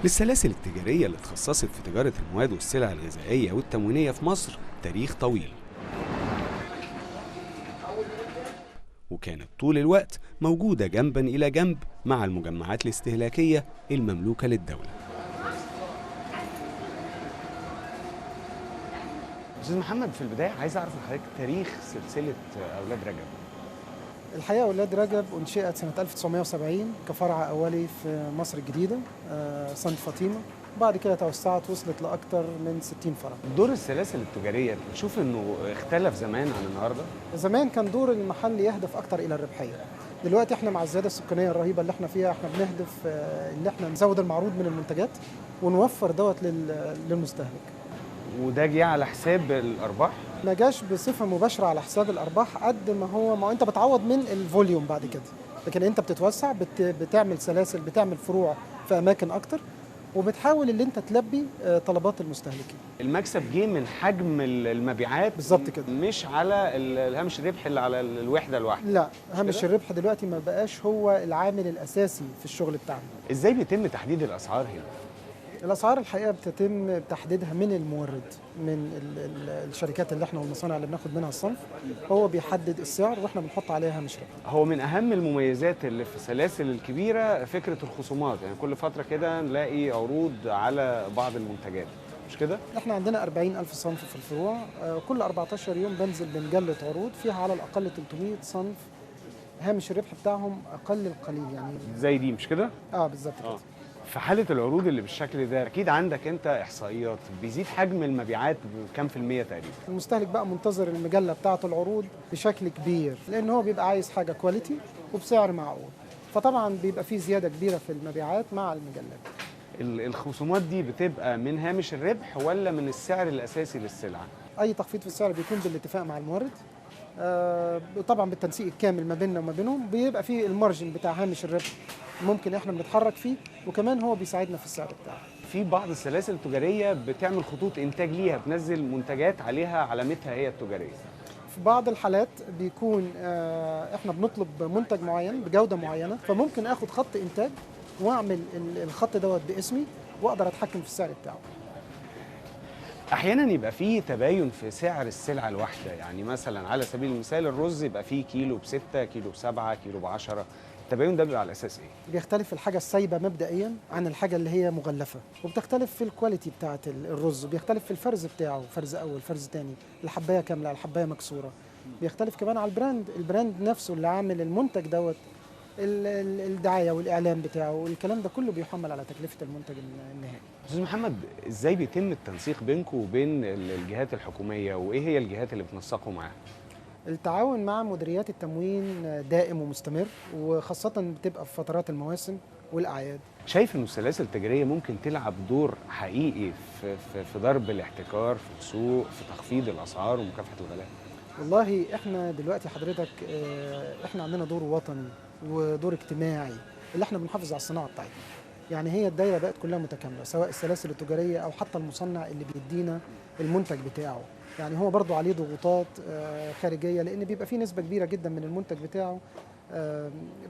للسلاسل التجارية اللي اتخصصت في تجارة المواد والسلع الغذائية والتموينية في مصر تاريخ طويل، وكانت طول الوقت موجودة جنبا إلى جنب مع المجمعات الاستهلاكية المملوكة للدولة. أستاذ محمد، في البداية عايز أعرف من حضرتك تاريخ سلسلة أولاد رجب. الحقيقة أولاد رجب أنشئت سنة 1970 كفرع أولي في مصر الجديدة، سانت فاطمة. بعد كده توسعت وصلت لأكثر من 60 فرع. دور السلاسل التجارية بتشوف إنه اختلف زمان عن النهاردة؟ زمان كان دور المحل يهدف أكثر إلى الربحية. دلوقتي احنا مع الزيادة السكانية الرهيبة اللي احنا فيها، احنا بنهدف ان احنا نزود المعروض من المنتجات ونوفر دوت للمستهلك. وده جه على حساب الأرباح؟ ما جاش بصفة مباشرة على حساب الأرباح قد ما هو أنت بتعوض من الفوليوم بعد كده، لكن أنت بتتوسع، بتعمل سلاسل، بتعمل فروع في أماكن أكتر، وبتحاول اللي أنت تلبي طلبات المستهلكين. المكسب جه من حجم المبيعات بالظبط كده، مش على الهامش الربح اللي على الوحدة الواحدة. لا، هامش الربح دلوقتي ما بقاش هو العامل الأساسي في الشغل بتاعنا. إزاي بيتم تحديد الأسعار هنا؟ الأسعار الحقيقة بتتم تحديدها من المورد، من الشركات اللي احنا والمصانع اللي بناخد منها الصنف، هو بيحدد السعر واحنا بنحط عليها هامش ربح. هو من أهم المميزات اللي في السلاسل الكبيرة فكرة الخصومات، يعني كل فترة كده نلاقي عروض على بعض المنتجات، مش كده؟ احنا عندنا 40,000 صنف في الفروع، كل 14 يوم بنزل بمجلة عروض فيها على الأقل 300 صنف هامش الربح بتاعهم أقل القليل يعني. زي دي مش كده؟ بالظبط كده. في حالة العروض اللي بالشكل ده أكيد عندك أنت إحصائيات، بيزيد حجم المبيعات بكام في المية تقريبا؟ المستهلك بقى منتظر المجلة بتاعة العروض بشكل كبير، لأن هو بيبقى عايز حاجة كواليتي وبسعر معقول، فطبعا بيبقى فيه زيادة كبيرة في المبيعات مع المجلات. الخصومات دي بتبقى من هامش الربح ولا من السعر الأساسي للسلعة؟ أي تخفيض في السعر بيكون بالاتفاق مع المورد، طبعا بالتنسيق الكامل ما بيننا وما بينهم، بيبقى فيه المارجن بتاع هامش الربح ممكن احنا بنتحرك فيه، وكمان هو بيساعدنا في السعر بتاعه. في بعض السلاسل التجارية بتعمل خطوط إنتاج ليها، بتنزل منتجات عليها علامتها هي التجارية. في بعض الحالات بيكون احنا بنطلب منتج معين بجودة معينة، فممكن اخد خط انتاج واعمل الخط دوت باسمي واقدر اتحكم في السعر بتاعه. احيانا يبقى فيه تباين في سعر السلعه الواحده، يعني مثلا على سبيل المثال الرز يبقى فيه كيلو ب6، كيلو ب7، كيلو ب10. التباين ده بيبقى على اساس ايه؟ بيختلف الحاجه السايبه مبدئيا عن الحاجه اللي هي مغلفه، وبتختلف في الكواليتي بتاعه الرز، بيختلف في الفرز بتاعه، فرز اول، فرز ثاني، الحبايه كامله، الحبايه مكسوره. بيختلف كمان على البراند نفسه اللي عامل المنتج دوت، الدعايه والاعلان بتاعه، والكلام ده كله بيحمل على تكلفه المنتج النهائي. استاذ محمد، ازاي بيتم التنسيق بينكم وبين الجهات الحكوميه، وايه هي الجهات اللي بتنسقوا معاها؟ التعاون مع مديريات التموين دائم ومستمر، وخاصة بتبقى في فترات المواسم والأعياد. شايف إنه السلاسل التجارية ممكن تلعب دور حقيقي في ضرب الاحتكار في السوق، في تخفيض الأسعار ومكافحة الغلاء؟ والله احنا دلوقتي حضرتك احنا عندنا دور وطني ودور اجتماعي، اللي احنا بنحافظ على الصناعة بتاعتنا. يعني هي الدايرة بقت كلها متكاملة، سواء السلاسل التجارية أو حتى المصنع اللي بيدينا المنتج بتاعه. يعني هو برضو عليه ضغوطات خارجية، لأن بيبقى فيه نسبة كبيرة جدا من المنتج بتاعه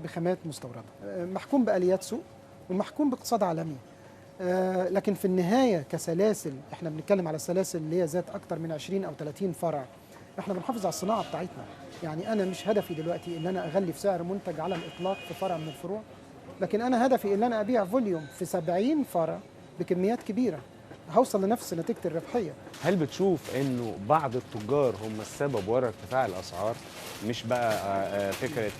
بخامات مستوردة، محكوم بآليات سوق ومحكوم باقتصاد عالمي. لكن في النهاية كسلاسل احنا بنتكلم على السلاسل اللي هي ذات أكتر من 20 أو 30 فرع، احنا بنحافظ على الصناعة بتاعتنا. يعني أنا مش هدفي دلوقتي إن أنا أغلي في سعر منتج على الإطلاق في فرع من الفروع، لكن أنا هدفي إن أنا أبيع فوليوم في 70 فرع بكميات كبيرة، هوصل لنفس نتيجة الربحية. هل بتشوف إنه بعض التجار هم السبب وراء ارتفاع الأسعار؟ مش بقى فكرة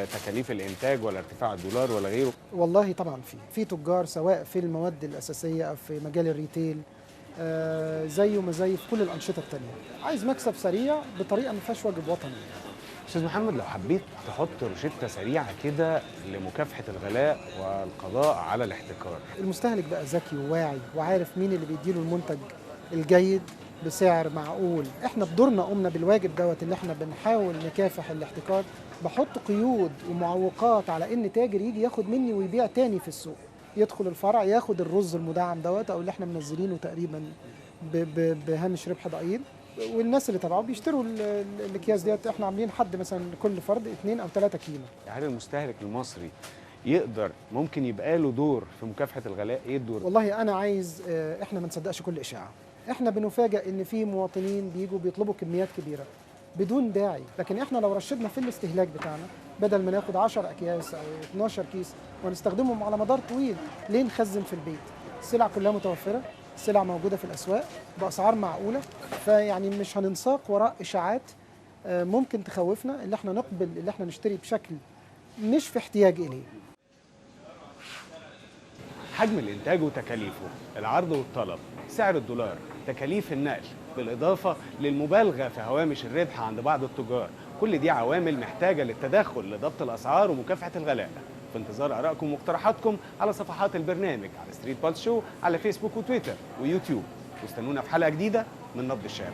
تكاليف الإنتاج ولا ارتفاع الدولار ولا غيره؟ والله طبعا في تجار سواء في المواد الأساسية أو في مجال الريتيل، زيه ما زي في كل الأنشطة التانية، عايز مكسب سريع بطريقة ما فيهاش واجب وطني. أستاذ محمد، لو حبيت تحط روشتة سريعة كده لمكافحة الغلاء والقضاء على الاحتكار. المستهلك بقى ذكي وواعي وعارف مين اللي بيديله المنتج الجيد بسعر معقول. احنا بدورنا قمنا بالواجب دوت، اللي احنا بنحاول نكافح الاحتكار، بحط قيود ومعوقات على ان تاجر يجي ياخد مني ويبيع تاني في السوق، يدخل الفرع ياخد الرز المدعم دوت او اللي احنا منزلينه تقريبا بهامش ربح ضئيل، والناس اللي تبعه بيشتروا الاكياس ديت. احنا عاملين حد مثلا كل فرد 2 أو 3 كيلو. هل المستهلك المصري يقدر ممكن يبقى له دور في مكافحه الغلاء؟ ايه الدور؟ والله انا عايز احنا ما نصدقش كل اشاعه. احنا بنفاجئ ان في مواطنين بيجوا بيطلبوا كميات كبيره بدون داعي، لكن احنا لو رشدنا في الاستهلاك بتاعنا بدل ما ناخد 10 اكياس او 12 كيس ونستخدمهم على مدار طويل، ليه نخزن في البيت؟ السلع كلها متوفره، السلع موجوده في الاسواق باسعار معقوله، فيعني مش هننساق وراء اشاعات ممكن تخوفنا، اللي احنا نقبل اللي احنا نشتري بشكل مش في احتياج اليه. حجم الانتاج وتكاليفه، العرض والطلب، سعر الدولار، تكاليف النقل، بالاضافه للمبالغه في هوامش الربح عند بعض التجار، كل دي عوامل محتاجه للتدخل لضبط الاسعار ومكافحه الغلاء. في انتظار ارائكم ومقترحاتكم على صفحات البرنامج على ستريت بالز شو على فيسبوك وتويتر ويوتيوب، واستنونا في حلقه جديده من نبض الشارع.